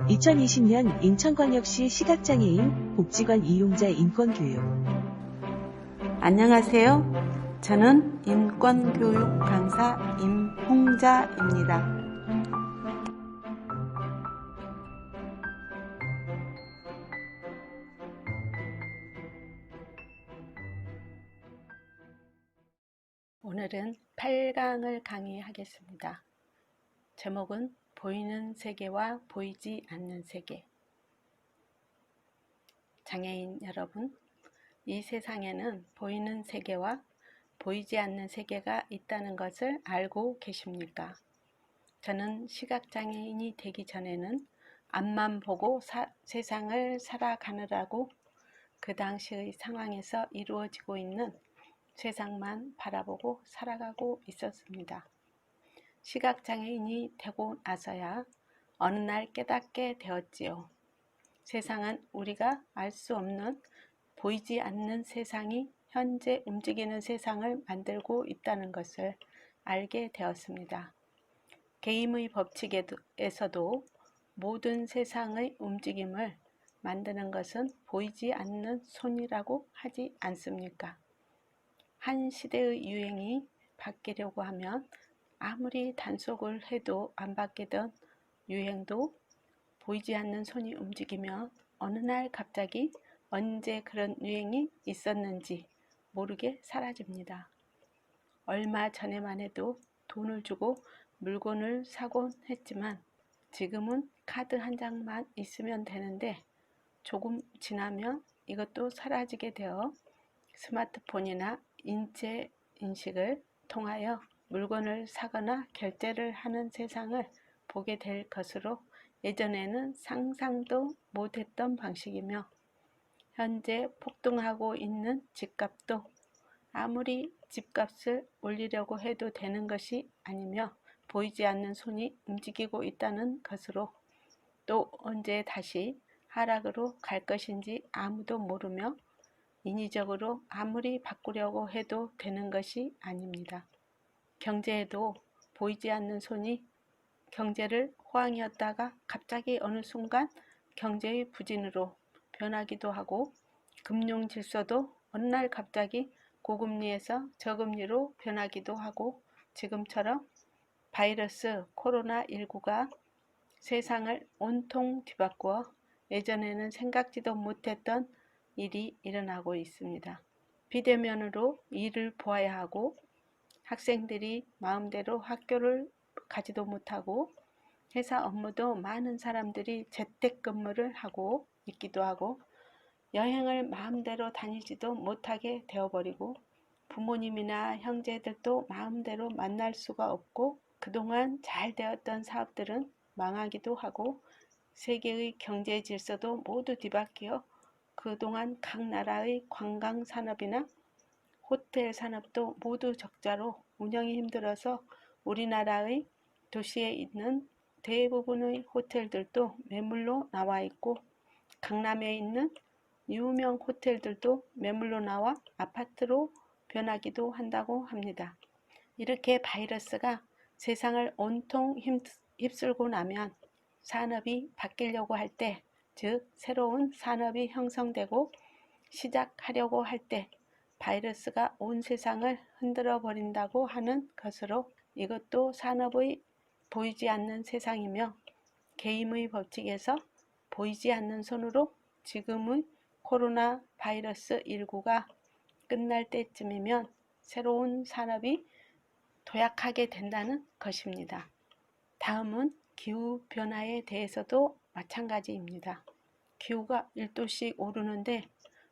(2020년) 인천광역시 시각장애인 복지관 이용자 인권교육. 안녕하세요. 저는 인권교육 강사 임홍자입니다. 오늘은 8강을 강의하겠습니다. 제목은 보이는 세계와 보이지 않는 세계. 장애인 여러분, 이 세상에는 보이는 세계와 보이지 않는 세계가 있다는 것을 알고 계십니까? 저는 시각장애인이 되기 전에는 앞만 보고 세상을 살아가느라고 그 당시의 상황에서 이루어지고 있는 세상만 바라보고 살아가고 있었습니다. 시각장애인이 되고 나서야 어느 날 깨닫게 되었지요. 세상은 우리가 알 수 없는 보이지 않는 세상이 현재 움직이는 세상을 만들고 있다는 것을 알게 되었습니다. 게임의 법칙에서도 모든 세상의 움직임을 만드는 것은 보이지 않는 손이라고 하지 않습니까? 한 시대의 유행이 바뀌려고 하면 아무리 단속을 해도 안 바뀌던 유행도 보이지 않는 손이 움직이며 어느 날 갑자기 언제 그런 유행이 있었는지 모르게 사라집니다. 얼마 전에만 해도 돈을 주고 물건을 사곤 했지만 지금은 카드 한 장만 있으면 되는데 조금 지나면 이것도 사라지게 되어 스마트폰이나 인체 인식을 통하여 물건을 사거나 결제를 하는 세상을 보게 될 것으로 예전에는 상상도 못했던 방식이며 현재 폭등하고 있는 집값도 아무리 집값을 올리려고 해도 되는 것이 아니며 보이지 않는 손이 움직이고 있다는 것으로 또 언제 다시 하락으로 갈 것인지 아무도 모르며 인위적으로 아무리 바꾸려고 해도 되는 것이 아닙니다. 경제에도 보이지 않는 손이 경제를 호황이었다가 갑자기 어느 순간 경제의 부진으로 변하기도 하고 금융 질서도 어느 날 갑자기 고금리에서 저금리로 변하기도 하고 지금처럼 바이러스 코로나19가 세상을 온통 뒤바꾸어 예전에는 생각지도 못했던 일이 일어나고 있습니다. 비대면으로 일을 보아야 하고 학생들이 마음대로 학교를 가지도 못하고 회사 업무도 많은 사람들이 재택근무를 하고 있기도 하고 여행을 마음대로 다니지도 못하게 되어버리고 부모님이나 형제들도 마음대로 만날 수가 없고 그동안 잘 되었던 사업들은 망하기도 하고 세계의 경제 질서도 모두 뒤바뀌어 그동안 각 나라의 관광 산업이나 호텔 산업도 모두 적자로 운영이 힘들어서 우리나라의 도시에 있는 대부분의 호텔들도 매물로 나와 있고 강남에 있는 유명 호텔들도 매물로 나와 아파트로 변하기도 한다고 합니다. 이렇게 바이러스가 세상을 온통 휩쓸고 나면 산업이 바뀌려고 할 때, 즉 새로운 산업이 형성되고 시작하려고 할 때 바이러스가 온 세상을 흔들어 버린다고 하는 것으로 이것도 산업의 보이지 않는 세상이며 게임의 법칙에서 보이지 않는 손으로 지금의 코로나 바이러스 19가 끝날 때쯤이면 새로운 산업이 도약하게 된다는 것입니다. 다음은 기후변화에 대해서도 마찬가지입니다. 기후가 1도씩 오르는데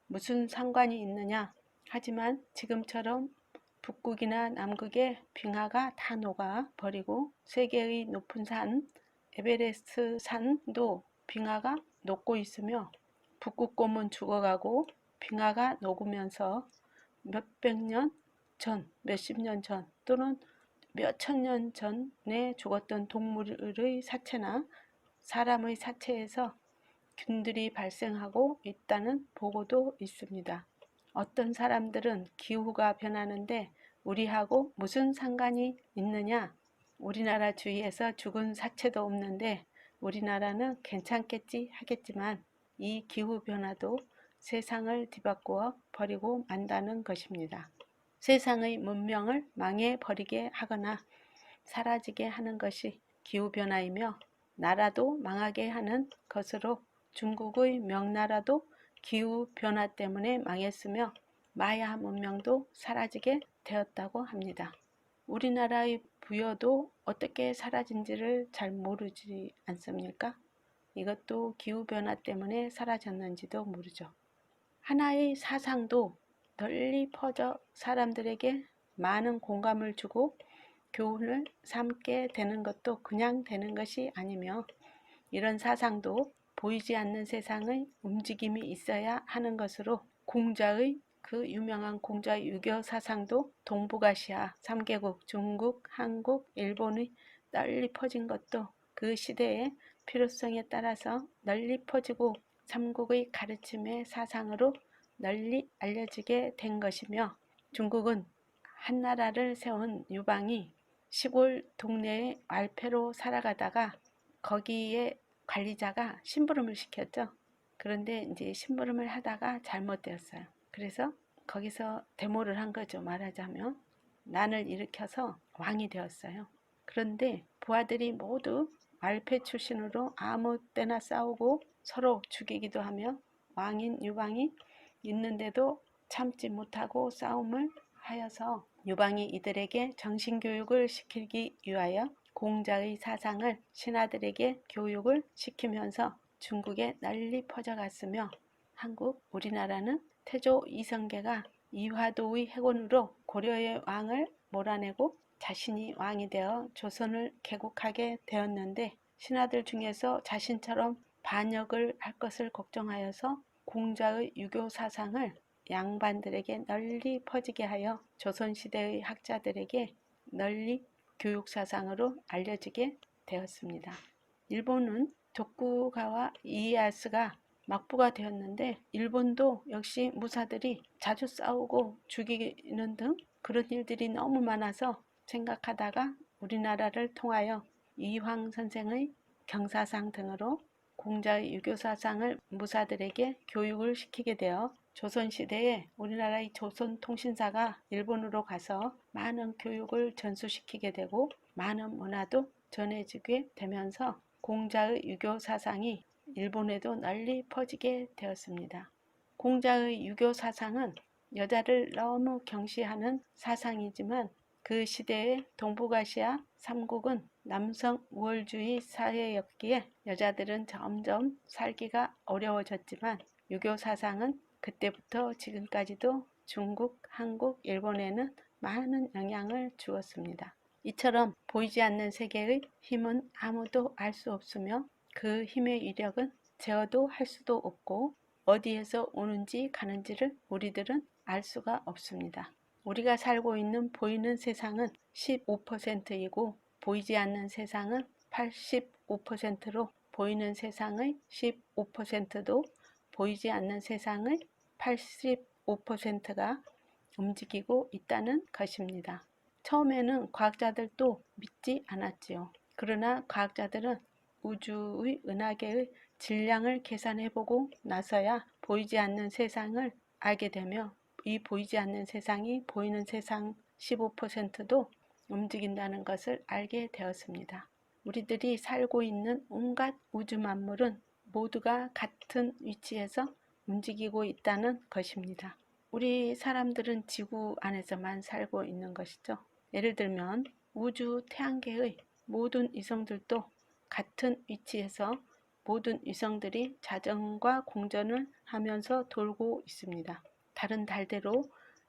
무슨 상관이 있느냐? 하지만 지금처럼 북극이나 남극의 빙하가 다 녹아버리고 세계의 높은 산 에베레스트 산도 빙하가 녹고 있으며 북극곰은 죽어가고 빙하가 녹으면서 몇백 년 전, 몇십 년 전 또는 몇천 년 전에 죽었던 동물의 사체나 사람의 사체에서 균들이 발생하고 있다는 보고도 있습니다. 어떤 사람들은 기후가 변하는데 우리하고 무슨 상관이 있느냐? 우리나라 주위에서 죽은 사체도 없는데 우리나라는 괜찮겠지 하겠지만 이 기후변화도 세상을 뒤바꾸어 버리고 만다는 것입니다. 세상의 문명을 망해버리게 하거나 사라지게 하는 것이 기후변화이며 나라도 망하게 하는 것으로 중국의 명나라도 기후변화 때문에 망했으며 마야 문명도 사라지게 되었다고 합니다. 우리나라의 부여도 어떻게 사라진지를 잘 모르지 않습니까? 이것도 기후변화 때문에 사라졌는지도 모르죠. 하나의 사상도 널리 퍼져 사람들에게 많은 공감을 주고 교훈을 삼게 되는 것도 그냥 되는 것이 아니며 이런 사상도 보이지 않는 세상의 움직임이 있어야 하는 것으로 공자의 그 유명한 공자 유교 사상도 동북아시아 3개국 중국, 한국, 일본의 널리 퍼진 것도 그 시대의 필요성에 따라서 널리 퍼지고 삼국의 가르침의 사상으로 널리 알려지게 된 것이며 중국은 한나라를 세운 유방이 시골 동네의 알패로 살아가다가 거기에 관리자가 심부름을 시켰죠. 그런데 이제 심부름을 하다가 잘못되었어요. 그래서 거기서 데모를 한 거죠. 말하자면 난을 일으켜서 왕이 되었어요. 그런데 부하들이 모두 알패 출신으로 아무 때나 싸우고 서로 죽이기도 하며 왕인 유방이 있는데도 참지 못하고 싸움을 하여서 유방이 이들에게 정신교육을 시키기 위하여 공자의 사상을 신하들에게 교육을 시키면서 중국에 널리 퍼져갔으며 한국, 우리나라는 태조 이성계가 이화도의 해군으로 고려의 왕을 몰아내고 자신이 왕이 되어 조선을 개국하게 되었는데 신하들 중에서 자신처럼 반역을 할 것을 걱정하여서 공자의 유교 사상을 양반들에게 널리 퍼지게 하여 조선시대의 학자들에게 널리 교육사상으로 알려지게 되었습니다. 일본은 도쿠가와 이에야스가 막부가 되었는데 일본도 역시 무사들이 자주 싸우고 죽이는 등 그런 일들이 너무 많아서 생각하다가 우리나라를 통하여 이황 선생의 경사상 등으로 공자의 유교사상을 무사들에게 교육을 시키게 되어 조선시대에 우리나라의 조선통신사가 일본으로 가서 많은 교육을 전수시키게 되고 많은 문화도 전해지게 되면서 공자의 유교 사상이 일본에도 널리 퍼지게 되었습니다. 공자의 유교 사상은 여자를 너무 경시하는 사상이지만 그 시대의 동북아시아 3국은 남성 우월주의 사회였기에 여자들은 점점 살기가 어려워졌지만 유교 사상은 그때부터 지금까지도 중국, 한국, 일본에는 많은 영향을 주었습니다. 이처럼 보이지 않는 세계의 힘은 아무도 알 수 없으며 그 힘의 위력은 제어도 할 수도 없고 어디에서 오는지 가는지를 우리들은 알 수가 없습니다. 우리가 살고 있는 보이는 세상은 15%이고 보이지 않는 세상은 85%로 보이는 세상의 15%도 보이지 않는 세상의 85%가 움직이고 있다는 것입니다. 처음에는 과학자들도 믿지 않았지요. 그러나 과학자들은 우주의 은하계의 질량을 계산해보고 나서야 보이지 않는 세상을 알게 되며 이 보이지 않는 세상이 보이는 세상 15%도 움직인다는 것을 알게 되었습니다. 우리들이 살고 있는 온갖 우주 만물은 모두가 같은 위치에서 움직이고 있다는 것입니다. 우리 사람들은 지구 안에서만 살고 있는 것이죠. 예를 들면 우주 태양계의 모든 위성들도 같은 위치에서 모든 위성들이 자전과 공전을 하면서 돌고 있습니다. 다른 달대로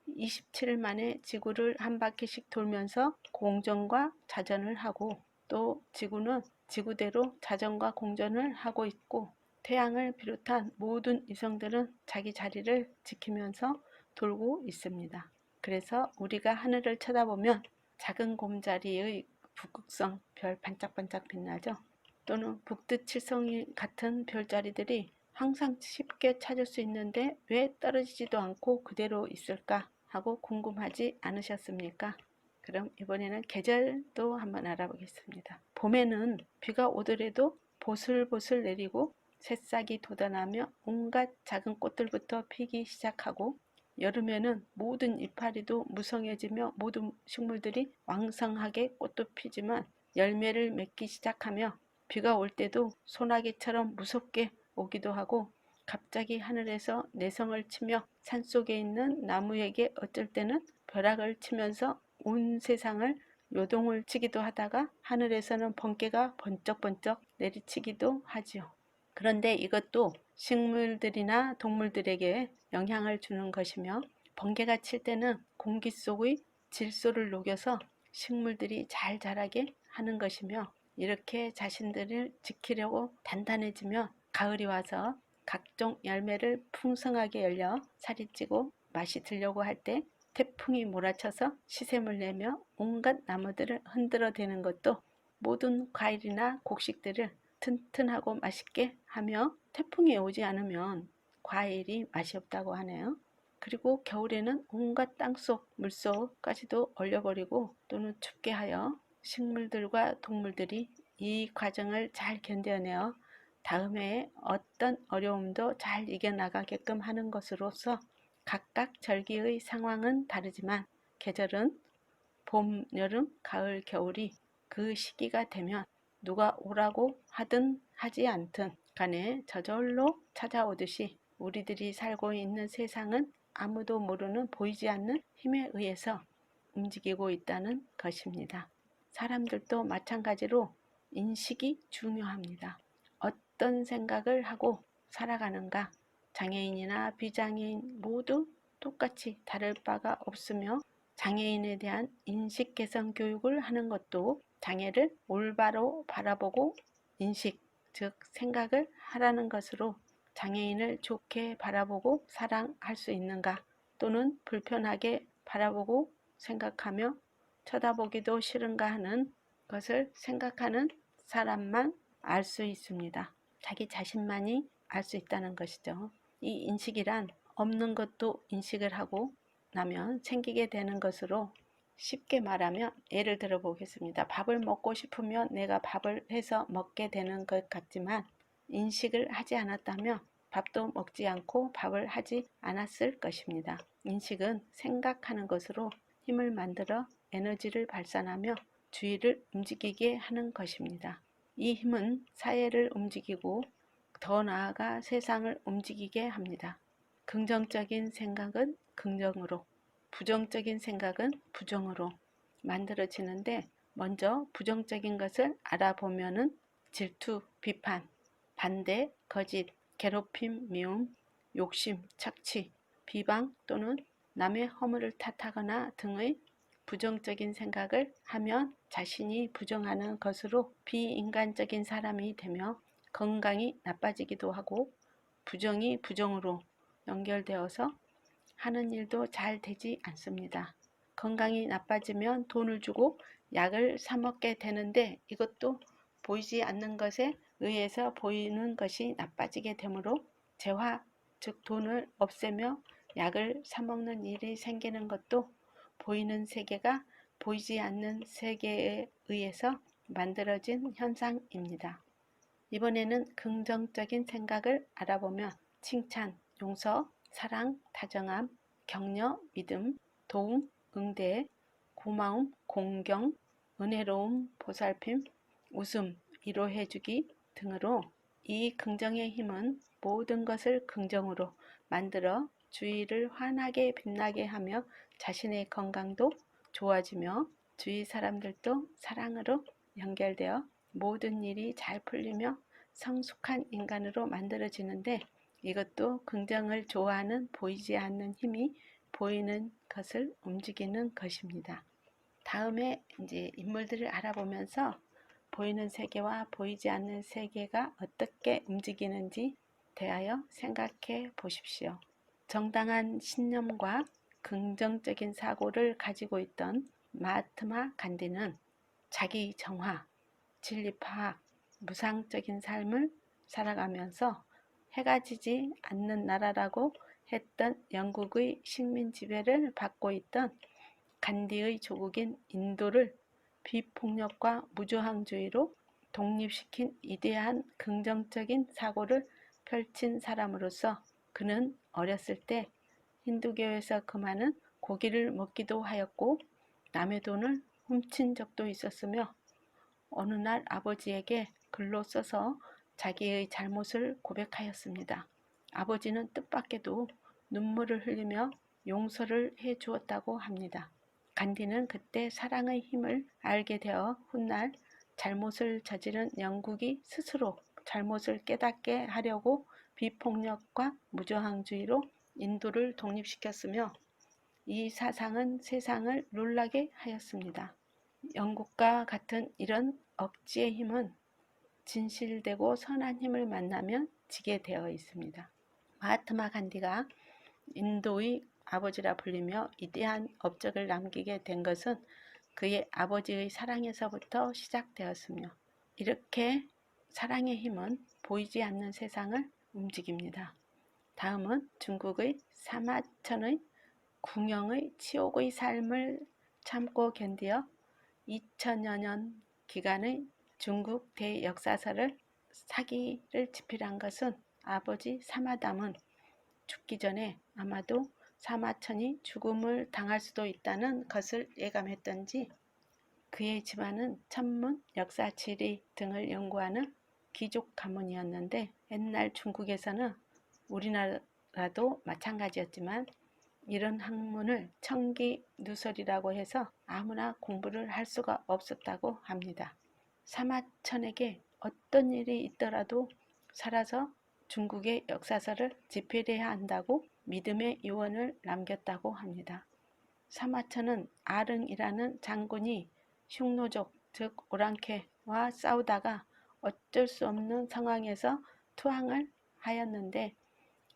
27일 만에 지구를 한 바퀴씩 돌면서 공전과 자전을 하고 또 지구는 지구대로 자전과 공전을 하고 있고 태양을 비롯한 모든 위성들은 자기 자리를 지키면서 돌고 있습니다. 그래서 우리가 하늘을 쳐다보면 작은 곰자리의 북극성 별 반짝반짝 빛나죠. 또는 북두칠성이 같은 별자리들이 항상 쉽게 찾을 수 있는데 왜 떨어지지도 않고 그대로 있을까 하고 궁금하지 않으셨습니까? 그럼 이번에는 계절도 한번 알아보겠습니다. 봄에는 비가 오더라도 보슬보슬 내리고 새싹이 돋아나며 온갖 작은 꽃들부터 피기 시작하고, 여름에는 모든 이파리도 무성해지며 모든 식물들이 왕성하게 꽃도 피지만 열매를 맺기 시작하며, 비가 올 때도 소나기처럼 무섭게 오기도 하고, 갑자기 하늘에서 내성을 치며 산속에 있는 나무에게 어쩔 때는 벼락을 치면서 온 세상을 요동을 치기도 하다가 하늘에서는 번개가 번쩍번쩍 내리치기도 하지요. 그런데 이것도 식물들이나 동물들에게 영향을 주는 것이며, 번개가 칠 때는 공기 속의 질소를 녹여서 식물들이 잘 자라게 하는 것이며, 이렇게 자신들을 지키려고 단단해지며 가을이 와서 각종 열매를 풍성하게 열려 살이 찌고 맛이 들려고 할 때 태풍이 몰아쳐서 시샘을 내며 온갖 나무들을 흔들어대는 것도 모든 과일이나 곡식들을 튼튼하고 맛있게 하며, 태풍이 오지 않으면 과일이 맛이 없다고 하네요. 그리고 겨울에는 온갖 땅속 물속까지도 얼려버리고 또는 춥게 하여 식물들과 동물들이 이 과정을 잘 견뎌내어 다음 해에 어떤 어려움도 잘 이겨나가게끔 하는 것으로서, 각각 절기의 상황은 다르지만 계절은 봄, 여름, 가을, 겨울이 그 시기가 되면 누가 오라고 하든 하지 않든 간에 저절로 찾아오듯이, 우리들이 살고 있는 세상은 아무도 모르는 보이지 않는 힘에 의해서 움직이고 있다는 것입니다. 사람들도 마찬가지로 인식이 중요합니다. 어떤 생각을 하고 살아가는가, 장애인이나 비장애인 모두 똑같이 다를 바가 없으며, 장애인에 대한 인식 개선 교육을 하는 것도 장애를 올바로 바라보고 인식, 즉 생각을 하라는 것으로, 장애인을 좋게 바라보고 사랑할 수 있는가, 또는 불편하게 바라보고 생각하며 쳐다보기도 싫은가 하는 것을 생각하는 사람만 알 수 있습니다. 자기 자신만이 알 수 있다는 것이죠. 이 인식이란 없는 것도 인식을 하고 나면 생기게 되는 것으로, 쉽게 말하면 예를 들어 보겠습니다. 밥을 먹고 싶으면 내가 밥을 해서 먹게 되는 것 같지만, 인식을 하지 않았다면 밥도 먹지 않고 밥을 하지 않았을 것입니다. 인식은 생각하는 것으로 힘을 만들어 에너지를 발산하며 주위를 움직이게 하는 것입니다. 이 힘은 사회를 움직이고 더 나아가 세상을 움직이게 합니다. 긍정적인 생각은 긍정으로, 부정적인 생각은 부정으로 만들어지는데, 먼저 부정적인 것을 알아보면은 질투, 비판, 반대, 거짓, 괴롭힘, 미움, 욕심, 착취, 비방 또는 남의 허물을 탓하거나 등의 부정적인 생각을 하면 자신이 부정하는 것으로 비인간적인 사람이 되며 건강이 나빠지기도 하고, 부정이 부정으로 연결되어서 하는 일도 잘 되지 않습니다. 건강이 나빠지면 돈을 주고 약을 사 먹게 되는데, 이것도 보이지 않는 것에 의해서 보이는 것이 나빠지게 되므로 재화, 즉 돈을 없애며 약을 사 먹는 일이 생기는 것도 보이는 세계가 보이지 않는 세계에 의해서 만들어진 현상입니다. 이번에는 긍정적인 생각을 알아보면 칭찬, 용서, 사랑, 다정함, 격려, 믿음, 도움, 응대, 고마움, 공경, 은혜로움, 보살핌, 웃음, 위로해주기 등으로, 이 긍정의 힘은 모든 것을 긍정으로 만들어 주위를 환하게 빛나게 하며 자신의 건강도 좋아지며 주위 사람들도 사랑으로 연결되어 모든 일이 잘 풀리며 성숙한 인간으로 만들어지는데, 이것도 긍정을 좋아하는 보이지 않는 힘이 보이는 것을 움직이는 것입니다. 다음에 이제 인물들을 알아보면서 보이는 세계와 보이지 않는 세계가 어떻게 움직이는지 대하여 생각해 보십시오. 정당한 신념과 긍정적인 사고를 가지고 있던 마하트마 간디는 자기 정화, 진리 파악, 무상적인 삶을 살아가면서 해가 지지 않는 나라라고 했던 영국의 식민 지배를 받고 있던 간디의 조국인 인도를 비폭력과 무저항주의로 독립시킨 위대한 긍정적인 사고를 펼친 사람으로서 그는 어렸을 때 힌두교에서 금하는 고기를 먹기도 하였고 남의 돈을 훔친 적도 있었으며 어느 날 아버지에게 글로 써서 자기의 잘못을 고백하였습니다. 아버지는 뜻밖에도 눈물을 흘리며 용서를 해 주었다고 합니다. 간디는 그때 사랑의 힘을 알게 되어 훗날 잘못을 저지른 영국이 스스로 잘못을 깨닫게 하려고 비폭력과 무저항주의로 인도를 독립시켰으며 이 사상은 세상을 놀라게 하였습니다. 영국과 같은 이런 억지의 힘은 진실되고 선한 힘을 만나면 지게 되어 있습니다. 마하트마 간디가 인도의 아버지라 불리며 위대한 업적을 남기게 된 것은 그의 아버지의 사랑에서부터 시작되었으며 이렇게 사랑의 힘은 보이지 않는 세상을 움직입니다. 다음은 중국의 사마천의 궁영의 치욕의 삶을 참고 견디어 2000여 년 기간의 중국 대역사서를 사기를 집필한 것은 아버지 사마담은 죽기 전에 아마도 사마천이 죽음을 당할 수도 있다는 것을 예감했던지 그의 집안은 천문, 역사, 지리 등을 연구하는 귀족 가문이었는데 옛날 중국에서는 우리나라도 마찬가지였지만 이런 학문을 청기누설이라고 해서 아무나 공부를 할 수가 없었다고 합니다. 사마천에게 어떤 일이 있더라도 살아서 중국의 역사서를 집필해야 한다고 믿음의 유언을 남겼다고 합니다. 사마천은 아릉이라는 장군이 흉노족 즉 오랑캐와 싸우다가 어쩔 수 없는 상황에서 투항을 하였는데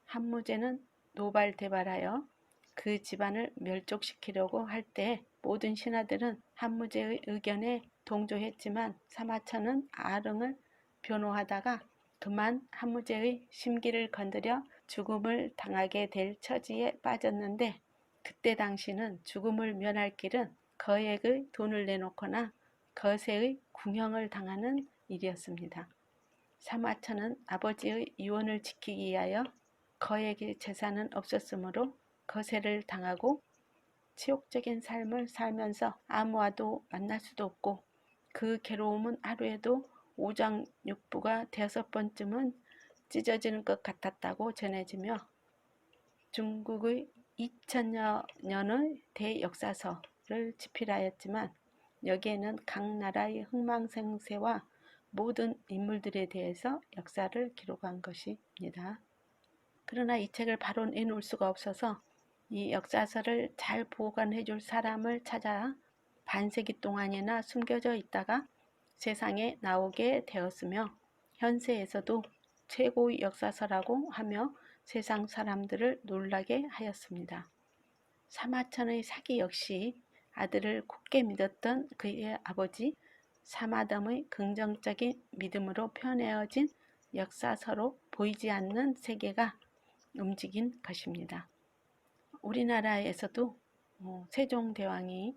한무제는 노발대발하여 그 집안을 멸족시키려고 할 때 모든 신하들은 한무제의 의견에 동조했지만 사마천은 아릉을 변호하다가 그만 한무제의 심기를 건드려 죽음을 당하게 될 처지에 빠졌는데 그때 당시는 죽음을 면할 길은 거액의 돈을 내놓거나 거세의 궁형을 당하는 일이었습니다. 사마천은 아버지의 유언을 지키기 위하여 거액의 재산은 없었으므로 거세를 당하고 치욕적인 삶을 살면서 아무와도 만날 수도 없고 그 괴로움은 하루에도 오장육부가 5번쯤은 찢어지는 것 같았다고 전해지며 중국의 2000여 년의 대역사서를 집필하였지만 여기에는 각 나라의 흥망생세와 모든 인물들에 대해서 역사를 기록한 것입니다. 그러나 이 책을 바로 내놓을 수가 없어서 이 역사서를 잘 보관해 줄 사람을 찾아 반세기 동안이나 숨겨져 있다가 세상에 나오게 되었으며 현세에서도 최고의 역사서라고 하며 세상 사람들을 놀라게 하였습니다. 사마천의 사기 역시 아들을 굳게 믿었던 그의 아버지 사마담의 긍정적인 믿음으로 펴내어진 역사서로 보이지 않는 세계가 움직인 것입니다. 우리나라에서도 세종대왕이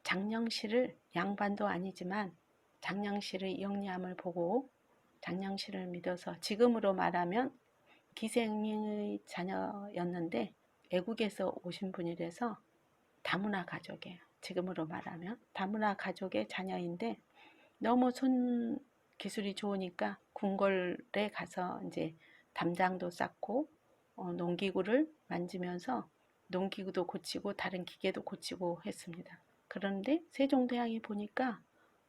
장영실을 양반도 아니지만 장영실의 영리함을 보고 장영실을 믿어서 지금으로 말하면 기생의 자녀였는데 외국에서 오신 분이라서 다문화 가족이에요. 지금으로 말하면 다문화 가족의 자녀인데 너무 손 기술이 좋으니까 궁궐에 가서 이제 담장도 쌓고 농기구를 만지면서 농기구도 고치고 다른 기계도 고치고 했습니다. 그런데 세종대왕이 보니까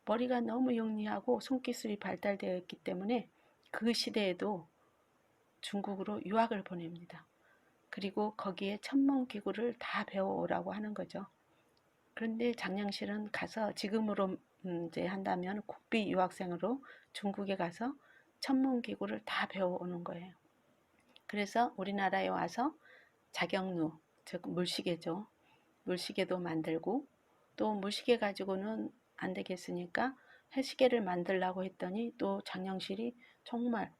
머리가 너무 영리하고 손기술이 발달되어 있기 때문에 그 시대에도 중국으로 유학을 보냅니다. 그리고 거기에 천문기구를 다 배워오라고 하는 거죠. 그런데 장영실은 가서 지금으로 이제 한다면 국비 유학생으로 중국에 가서 천문기구를 다 배워오는 거예요. 그래서 우리나라에 와서 자경루, 즉 물시계죠. 물시계도 만들고 또 물시계 가지고는 안 되겠으니까 해시계를 만들라고 했더니 또 장영실이 정말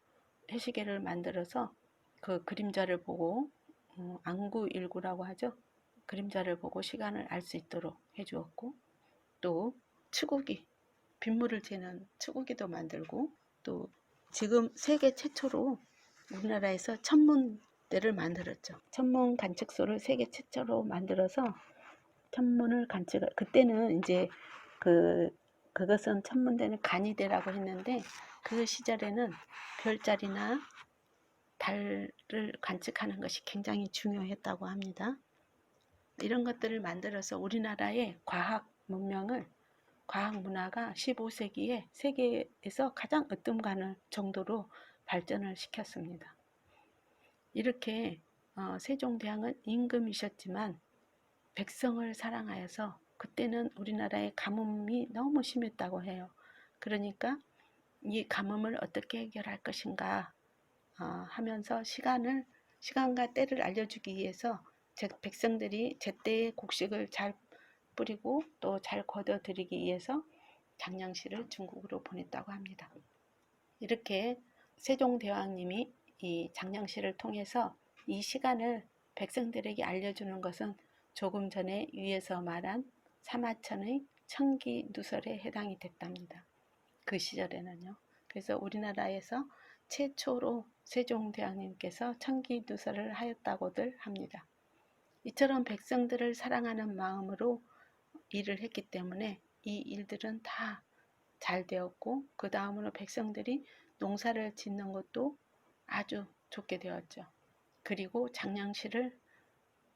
해시계를 만들어서 그 그림자를 보고 안구일구라고 하죠. 그림자를 보고 시간을 알 수 있도록 해주었고 또 추구기, 빗물을 재는 추구기도 만들고, 또 지금 세계 최초로 우리나라에서 천문대를 만들었죠. 천문 관측소를 세계 최초로 만들어서 천문을 관측을, 그때는 이제 그것은 천문대는 간이대라고 했는데, 그 시절에는 별자리나 달을 관측하는 것이 굉장히 중요했다고 합니다. 이런 것들을 만들어서 우리나라의 과학 문명을, 과학 문화가 15세기에 세계에서 가장 으뜸가는 정도로 발전을 시켰습니다. 이렇게 세종대왕은 임금이셨지만 백성을 사랑하여서, 그때는 우리나라의 가뭄이 너무 심했다고 해요. 그러니까 이 가뭄을 어떻게 해결할 것인가 하면서 시간과 때를 알려주기 위해서 백성들이 제때의 곡식을 잘 뿌리고 또 잘 거둬들이기 위해서 장량시를 중국으로 보냈다고 합니다. 이렇게 세종대왕님이 이 장량시를 통해서 이 시간을 백성들에게 알려주는 것은 조금 전에 위에서 말한 사마천의 청기누설에 해당이 됐답니다. 그 시절에는요. 그래서 우리나라에서 최초로 세종대왕님께서 청기누설을 하였다고들 합니다. 이처럼 백성들을 사랑하는 마음으로 일을 했기 때문에 이 일들은 다 잘 되었고, 그 다음으로 백성들이 농사를 짓는 것도 아주 좋게 되었죠. 그리고 장량시를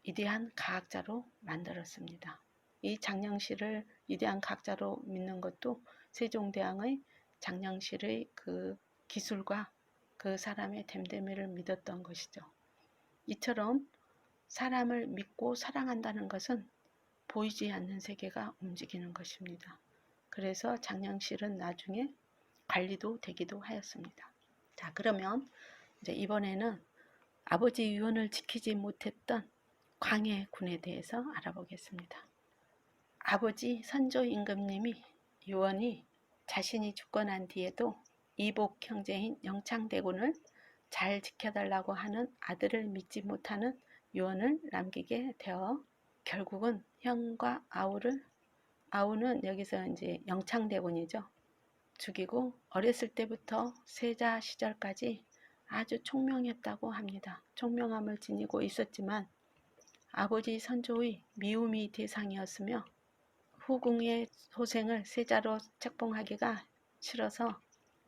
위대한 과학자로 만들었습니다. 이 장량시를 위대한 과학자로 믿는 것도 세종대왕의 장량시의 그 기술과 그 사람의 됨됨이를 믿었던 것이죠. 이처럼 사람을 믿고 사랑한다는 것은 보이지 않는 세계가 움직이는 것입니다. 그래서 장량실은 나중에 관리도 되기도 하였습니다. 자, 그러면 이제 이번에는 아버지 유언을 지키지 못했던 광해군에 대해서 알아보겠습니다. 아버지 선조 임금님이 유언이 자신이 죽고 난 뒤에도 이복 형제인 영창대군을 잘 지켜달라고 하는 아들을 믿지 못하는 유언을 남기게 되어 결국은 형과 아우는 여기서 이제 영창대군이죠. 죽이고 어렸을 때부터 세자 시절까지 아주 총명했다고 합니다. 총명함을 지니고 있었지만 아버지 선조의 미움이 대상이었으며 후궁의 소생을 세자로 책봉하기가 싫어서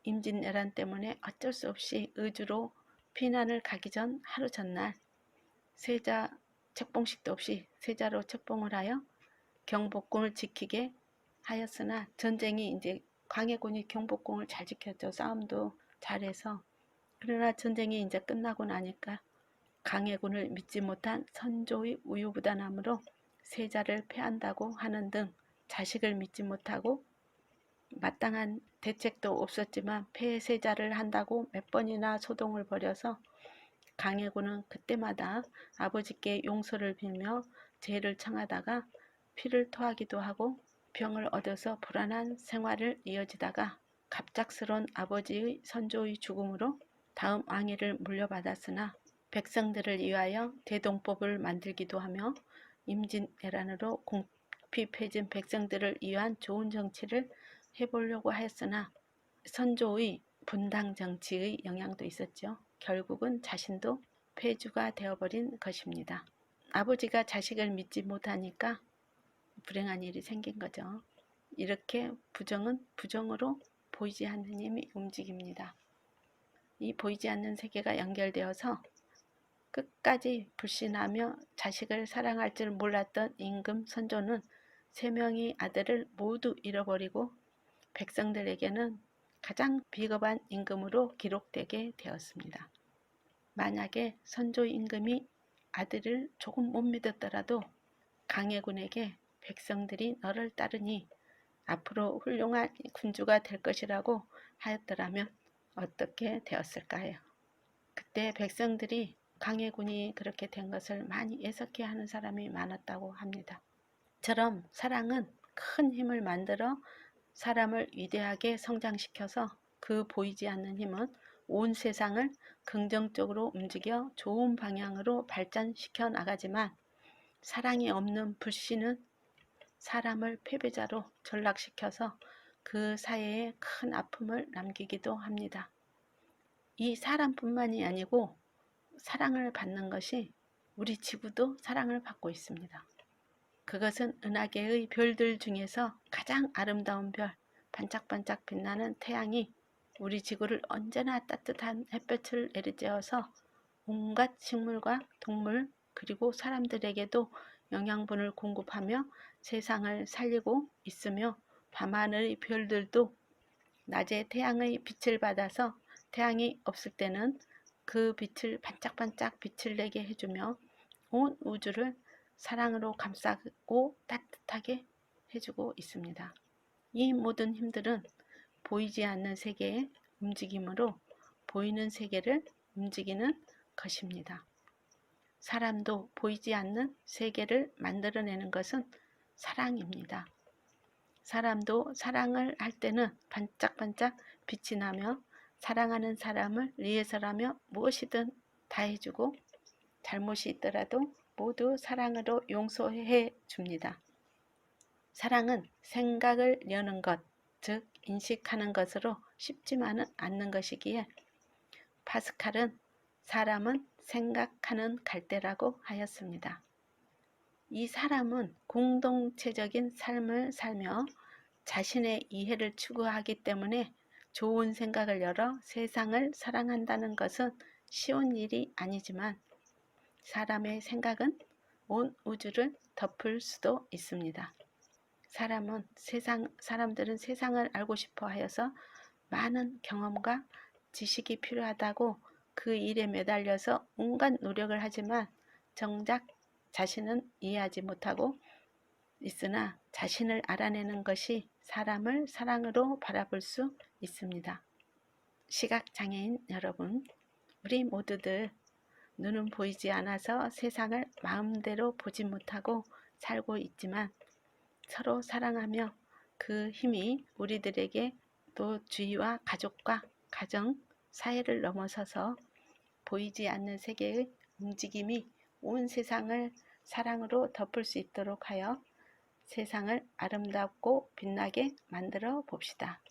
임진왜란 때문에 어쩔 수 없이 의주로 피난을 가기 전 하루 전날 세자 책봉식도 없이 세자로 책봉을 하여 경복궁을 지키게 하였으나, 전쟁이 이제 광해군이 경복궁을 잘 지켰죠. 싸움도 잘해서. 그러나 전쟁이 이제 끝나고 나니까 광해군을 믿지 못한 선조의 우유부단함으로 세자를 패한다고 하는 등 자식을 믿지 못하고 마땅한 대책도 없었지만 폐세자를 한다고 몇 번이나 소동을 벌여서 광해군은 그때마다 아버지께 용서를 빌며 죄를 청하다가 피를 토하기도 하고 병을 얻어서 불안한 생활을 이어지다가 갑작스런 아버지의 선조의 죽음으로 다음 왕위를 물려받았으나 백성들을 위하여 대동법을 만들기도 하며 임진왜란으로 궁핍해진 백성들을 위한 좋은 정치를 해보려고 하였으나 선조의 분당 정치의 영향도 있었죠. 결국은 자신도 폐주가 되어버린 것입니다. 아버지가 자식을 믿지 못하니까 불행한 일이 생긴 거죠. 이렇게 부정은 부정으로 보이지 않는 힘이 움직입니다. 이 보이지 않는 세계가 연결되어서 끝까지 불신하며 자식을 사랑할 줄 몰랐던 임금 선조는 3명의 아들을 모두 잃어버리고 백성들에게는 가장 비겁한 임금으로 기록되게 되었습니다. 만약에 선조 임금이 아들을 조금 못 믿었더라도 광해군에게 백성들이 너를 따르니 앞으로 훌륭한 군주가 될 것이라고 하였더라면 어떻게 되었을까요? 그때 백성들이 광해군이 그렇게 된 것을 많이 애석해 하는 사람이 많았다고 합니다. 이처럼 사랑은 큰 힘을 만들어 사람을 위대하게 성장시켜서 그 보이지 않는 힘은 온 세상을 긍정적으로 움직여 좋은 방향으로 발전시켜 나가지만, 사랑이 없는 불신은 사람을 패배자로 전락시켜서 그 사회에 큰 아픔을 남기기도 합니다. 이 사람뿐만이 아니고 사랑을 받는 것이 우리 지구도 사랑을 받고 있습니다. 그것은 은하계의 별들 중에서 가장 아름다운 별, 반짝반짝 빛나는 태양이 우리 지구를 언제나 따뜻한 햇볕을 내리쬐어서 온갖 식물과 동물 그리고 사람들에게도 영양분을 공급하며 세상을 살리고 있으며 밤하늘의 별들도 낮에 태양의 빛을 받아서 태양이 없을 때는 그 빛을 반짝반짝 빛을 내게 해주며 온 우주를 사랑으로 감싸고 따뜻하게 해주고 있습니다. 이 모든 힘들은 보이지 않는 세계의 움직임으로 보이는 세계를 움직이는 것입니다. 사람도 보이지 않는 세계를 만들어내는 것은 사랑입니다. 사람도 사랑을 할 때는 반짝반짝 빛이 나며 사랑하는 사람을 위해서라며 무엇이든 다 해주고 잘못이 있더라도 모두 사랑으로 용서해 줍니다. 사랑은 생각을 여는 것, 즉 인식하는 것으로 쉽지만은 않는 것이기에 파스칼은 사람은 생각하는 갈대라고 하였습니다. 이 사람은 공동체적인 삶을 살며 자신의 이해를 추구하기 때문에 좋은 생각을 열어 세상을 사랑한다는 것은 쉬운 일이 아니지만 사람의 생각은 온 우주를 덮을 수도 있습니다. 사람들은 세상을 알고 싶어 하여서 많은 경험과 지식이 필요하다고 그 일에 매달려서 온갖 노력을 하지만 정작 자신은 이해하지 못하고 있으나 자신을 알아내는 것이 사람을 사랑으로 바라볼 수 있습니다. 시각장애인 여러분, 우리 모두들 눈은 보이지 않아서 세상을 마음대로 보지 못하고 살고 있지만 서로 사랑하며 그 힘이 우리들에게 또 주위와 가족과 가정, 사회를 넘어서서 보이지 않는 세계의 움직임이 온 세상을 사랑으로 덮을 수 있도록 하여 세상을 아름답고 빛나게 만들어 봅시다.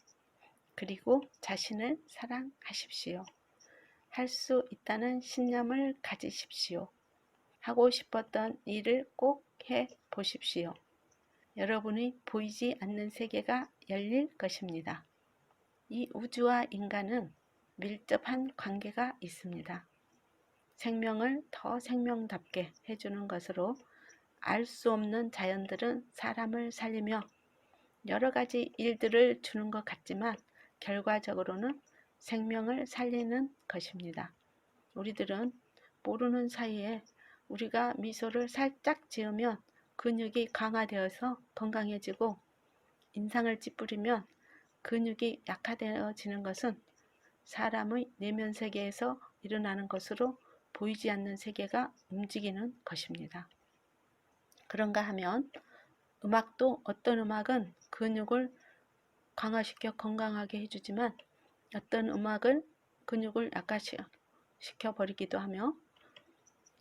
그리고 자신을 사랑하십시오. 할 수 있다는 신념을 가지십시오. 하고 싶었던 일을 꼭 해 보십시오. 여러분이 보이지 않는 세계가 열릴 것입니다. 이 우주와 인간은 밀접한 관계가 있습니다. 생명을 더 생명답게 해주는 것으로 알 수 없는 자연들은 사람을 살리며 여러 가지 일들을 주는 것 같지만 결과적으로는 생명을 살리는 것입니다. 우리들은 모르는 사이에 우리가 미소를 살짝 지으면 근육이 강화되어서 건강해지고 인상을 찌푸리면 근육이 약화되어지는 것은 사람의 내면 세계에서 일어나는 것으로 보이지 않는 세계가 움직이는 것입니다. 그런가 하면 음악도 어떤 음악은 근육을 강화시켜 건강하게 해주지만 어떤 음악은 근육을 약화시켜 버리기도 하며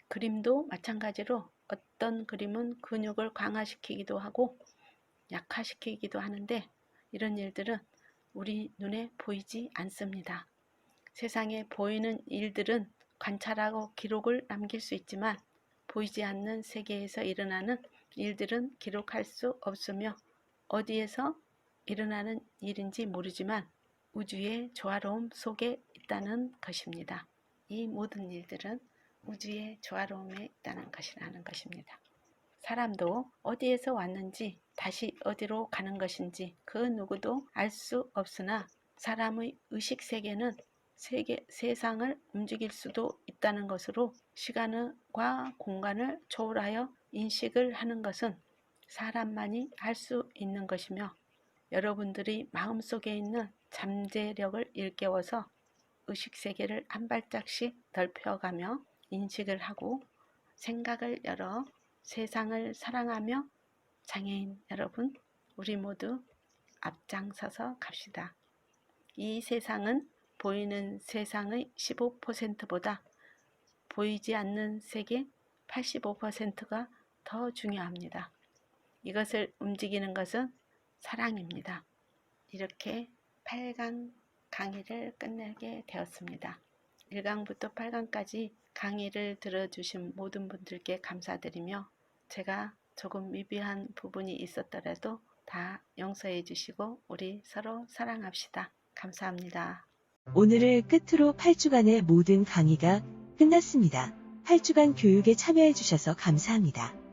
그림도 마찬가지로 어떤 그림은 근육을 강화시키기도 하고 약화시키기도 하는데 이런 일들은 우리 눈에 보이지 않습니다. 세상에 보이는 일들은 관찰하고 기록을 남길 수 있지만 보이지 않는 세계에서 일어나는 일들은 기록할 수 없으며 어디에서 일어나는 일인지 모르지만 우주의 조화로움 속에 있다는 것입니다. 이 모든 일들은 우주의 조화로움에 있다는 것이라는 것입니다. 사람도 어디에서 왔는지 다시 어디로 가는 것인지 그 누구도 알 수 없으나 사람의 의식세계는 세상을 움직일 수도 있다는 것으로 시간과 공간을 초월하여 인식을 하는 것은 사람만이 할 수 있는 것이며 여러분들이 마음속에 있는 잠재력을 일깨워서 의식세계를 한 발짝씩 넓혀가며 인식을 하고 생각을 열어 세상을 사랑하며 장애인 여러분, 우리 모두 앞장서서 갑시다. 이 세상은 보이는 세상의 15%보다 보이지 않는 세계 85%가 더 중요합니다. 이것을 움직이는 것은 사랑입니다. 이렇게 8강 강의를 끝내게 되었습니다. 1강부터 8강까지 강의를 들어주신 모든 분들께 감사드리며 제가 조금 미비한 부분이 있었더라도 다 용서해 주시고 우리 서로 사랑합시다. 감사합니다. 오늘을 끝으로 8주간의 모든 강의가 끝났습니다. 8주간 교육에 참여해 주셔서 감사합니다.